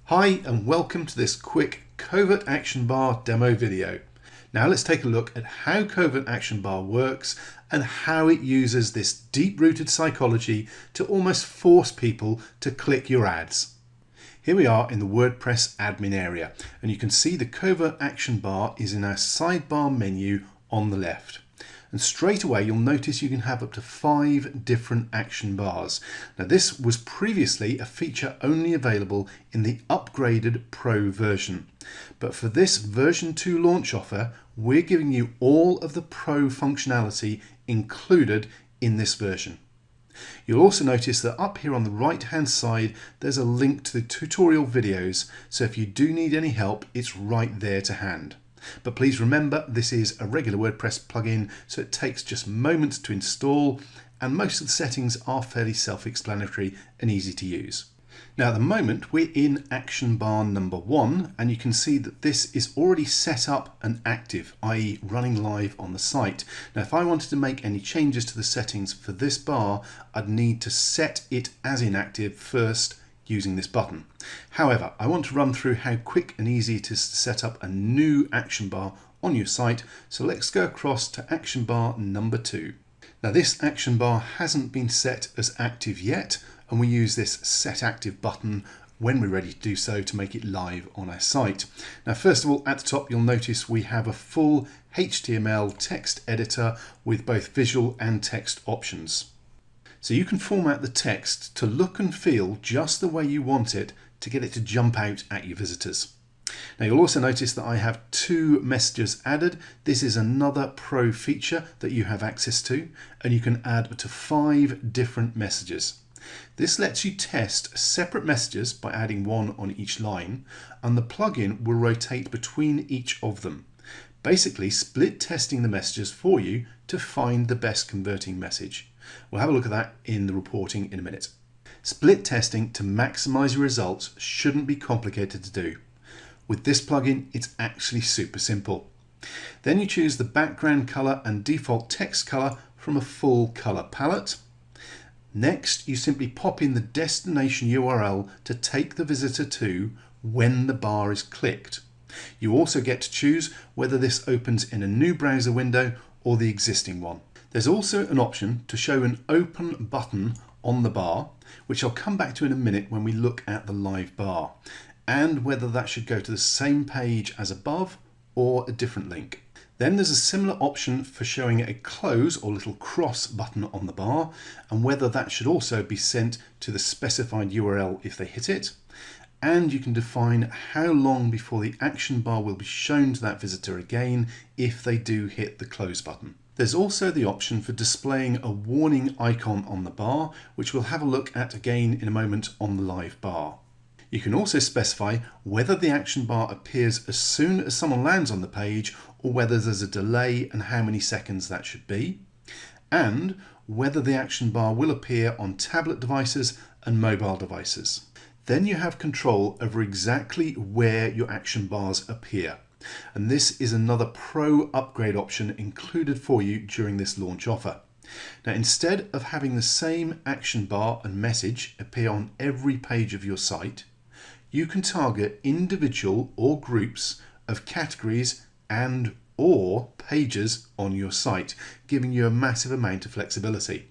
Hi and welcome to this quick Covert Action Bar demo video. Now let's take a look at how Covert Action Bar works and how it uses this deep-rooted psychology to almost force people to click your ads. Here we are in the WordPress admin area, and you can see the Covert Action Bar is in our sidebar menu on the left. And straight away you'll notice you can have up to 5 different action bars. Now this was previously a feature only available in the upgraded Pro version. But for this version 2 launch offer, we're giving you all of the Pro functionality included in this version. You'll also notice that up here on the right hand side there's a link to the tutorial videos, so if you do need any help it's right there to hand. But please remember, this is a regular WordPress plugin, so it takes just moments to install, and most of the settings are fairly self-explanatory and easy to use. Now at the moment we're in action bar number 1, and you can see that this is already set up and active, i.e. running live on the site. Now if I wanted to make any changes to the settings for this bar, I'd need to set it as inactive first using this button. However, I want to run through how quick and easy it is to set up a new action bar on your site, so let's go across to action bar number 2. Now this action bar hasn't been set as active yet, and we use this set active button when we're ready to do so to make it live on our site. Now first of all, at the top you'll notice we have a full HTML text editor with both visual and text options. So you can format the text to look and feel just the way you want it to get it to jump out at your visitors. Now you'll also notice that I have 2 messages added. This is another Pro feature that you have access to, and you can add up to 5 different messages. This lets you test separate messages by adding one on each line, and the plugin will rotate between each of them, basically split testing the messages for you to find the best converting message. We'll have a look at that in the reporting in a minute. Split testing to maximize your results shouldn't be complicated to do. With this plugin, it's actually super simple. Then you choose the background color and default text color from a full color palette. Next, you simply pop in the destination URL to take the visitor to when the bar is clicked. You also get to choose whether this opens in a new browser window or the existing one. There's also an option to show an open button on the bar, which I'll come back to in a minute when we look at the live bar, and whether that should go to the same page as above or a different link. Then there's a similar option for showing a close or little cross button on the bar, and whether that should also be sent to the specified URL if they hit it. And you can define how long before the action bar will be shown to that visitor again if they do hit the close button. There's also the option for displaying a warning icon on the bar, which we'll have a look at again in a moment on the live bar. You can also specify whether the action bar appears as soon as someone lands on the page, or whether there's a delay and how many seconds that should be, and whether the action bar will appear on tablet devices and mobile devices. Then you have control over exactly where your action bars appear. And this is another Pro upgrade option included for you during this launch offer. Now instead of having the same action bar and message appear on every page of your site, you can target individual or groups of categories and or pages on your site, giving you a massive amount of flexibility.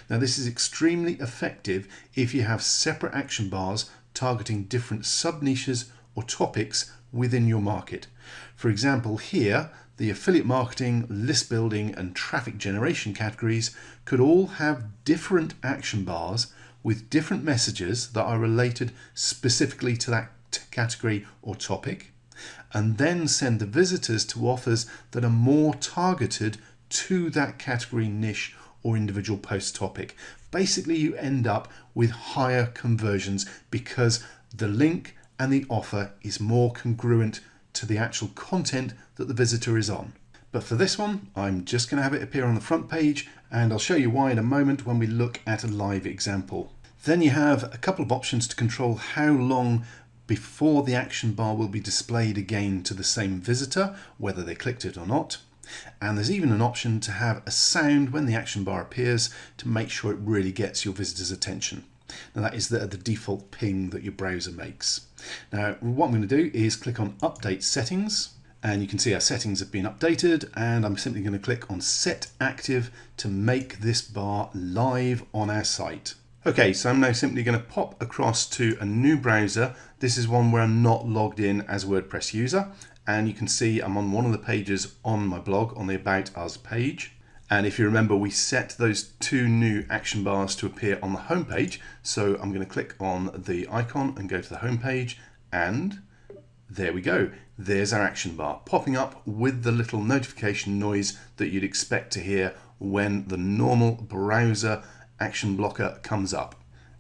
Now this is extremely effective if you have separate action bars targeting different sub-niches or topics within your market. For example, here, the affiliate marketing, list building and traffic generation categories could all have different action bars with different messages that are related specifically to that category or topic, and then send the visitors to offers that are more targeted to that category, niche or individual post topic. Basically, you end up with higher conversions because the link and the offer is more congruent to the actual content that the visitor is on. But for this one, I'm just going to have it appear on the front page, and I'll show you why in a moment when we look at a live example. Then you have a couple of options to control how long before the action bar will be displayed again to the same visitor, whether they clicked it or not. And there's even an option to have a sound when the action bar appears to make sure it really gets your visitor's attention. Now that is the default ping that your browser makes. Now what I'm going to do is click on Update Settings, and you can see our settings have been updated, and I'm simply going to click on Set Active to make this bar live on our site. Okay, so I'm now simply going to pop across to a new browser. This is one where I'm not logged in as a WordPress user, and you can see I'm on one of the pages on my blog on the About Us page. And if you remember, we set those two new action bars to appear on the home page. So I'm going to click on the icon and go to the home page, and there we go. There's our action bar popping up with the little notification noise that you'd expect to hear when the normal browser action blocker comes up.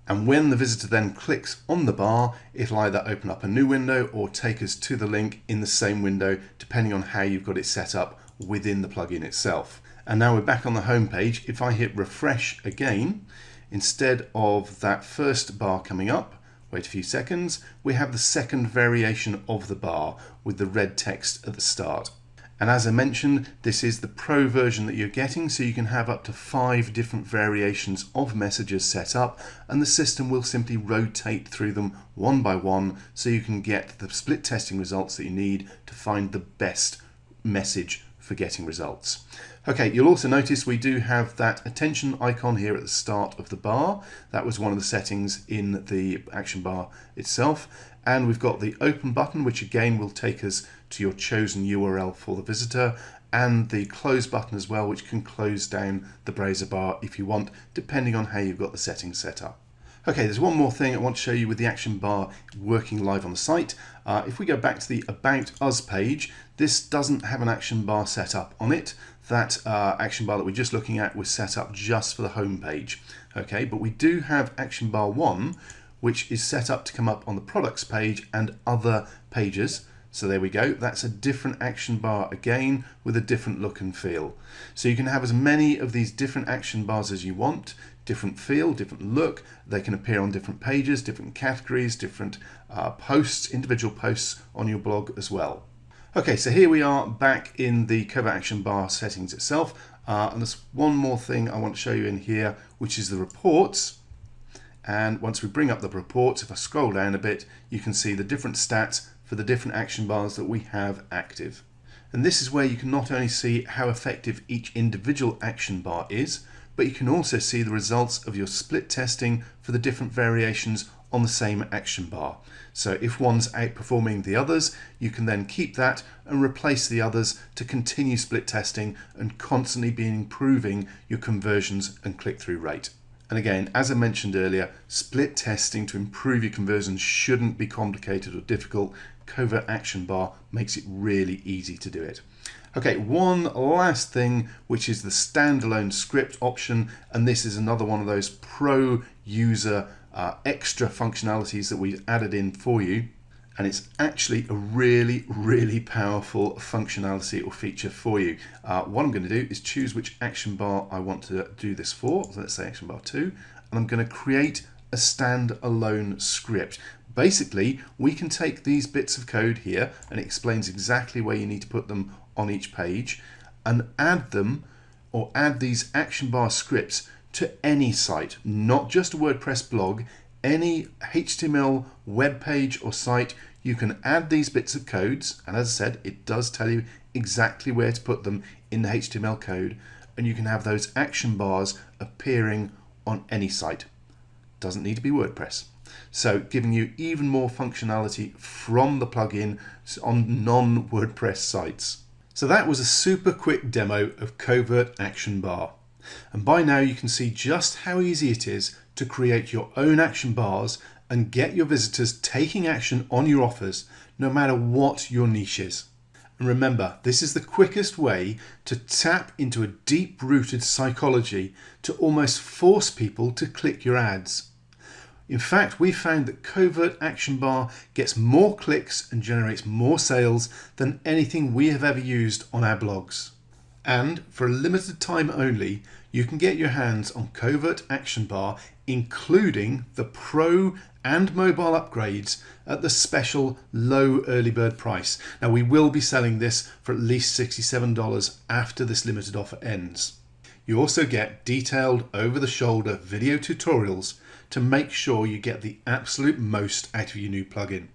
And when the visitor then clicks on the bar, it'll either open up a new window or take us to the link in the same window, depending on how you've got it set up within the plugin itself. And now we're back on the home page. If I hit refresh again, instead of that first bar coming up, wait a few seconds, we have the second variation of the bar with the red text at the start. And as I mentioned, this is the pro version that you're getting, so you can have up to 5 different variations of messages set up, and the system will simply rotate through them one by one, so you can get the split testing results that you need to find the best message for getting results. Okay, you'll also notice we do have that attention icon here at the start of the bar. That was one of the settings in the action bar itself. And we've got the open button, which again will take us to your chosen URL for the visitor, and the close button as well, which can close down the browser bar if you want, depending on how you've got the settings set up. Okay, there's one more thing I want to show you with the action bar working live on the site. If we go back to the About Us page, this doesn't have an action bar set up on it. That action bar that we're just looking at was set up just for the home page. Okay, but we do have action bar 1, which is set up to come up on the products page and other pages. So there we go. That's a different action bar again with a different look and feel. So you can have as many of these different action bars as you want, different feel, different look. They can appear on different pages, different categories, different posts, individual posts on your blog as well. Okay, so here we are back in the Covert Action Bar settings itself. And there's one more thing I want to show you in here, which is the reports. And once we bring up the reports, if I scroll down a bit, you can see the different stats for the different action bars that we have active. And this is where you can not only see how effective each individual action bar is, but you can also see the results of your split testing for the different variations on the same action bar. So if one's outperforming the others, you can then keep that and replace the others to continue split testing and constantly be improving your conversions and click-through rate. And again, as I mentioned earlier, split testing to improve your conversions shouldn't be complicated or difficult. Covert Action Bar makes it really easy to do it. Okay, one last thing, which is the standalone script option, and this is another one of those pro user extra functionalities that we've added in for you, and it's actually a really powerful functionality or feature for you. What I'm going to do is choose which action bar I want to do this for. So let's say action bar 2, and I'm going to create a standalone script. Basically, we can take these bits of code here, and it explains exactly where you need to put them on each page, and add them or add these action bar scripts to any site, not just a WordPress blog, any HTML web page or site. You can add these bits of codes, and as I said, it does tell you exactly where to put them in the HTML code, and you can have those action bars appearing on any site. Doesn't need to be WordPress. So giving you even more functionality from the plugin on non-WordPress sites. So that was a super quick demo of Covert Action Bar. And by now you can see just how easy it is to create your own action bars and get your visitors taking action on your offers, no matter what your niche is. And remember, this is the quickest way to tap into a deep-rooted psychology to almost force people to click your ads. In fact, we found that Covert Action Bar gets more clicks and generates more sales than anything we have ever used on our blogs. And for a limited time only, you can get your hands on Covert Action Bar, including the Pro and mobile upgrades at the special low early bird price. Now, we will be selling this for at least $67 after this limited offer ends. You also get detailed over-the-shoulder video tutorials to make sure you get the absolute most out of your new plugin.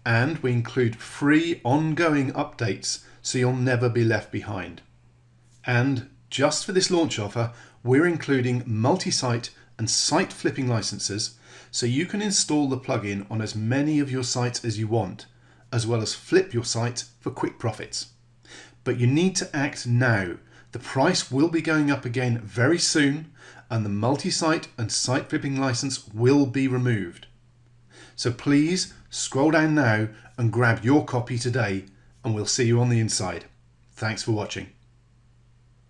And we include free ongoing updates so you'll never be left behind. And just for this launch offer, we're including multi-site and site flipping licenses so you can install the plugin on as many of your sites as you want, as well as flip your site for quick profits. But you need to act now. The price will be going up again very soon, and the multi-site and site flipping license will be removed. So please scroll down now and grab your copy today, and we'll see you on the inside. Thanks for watching.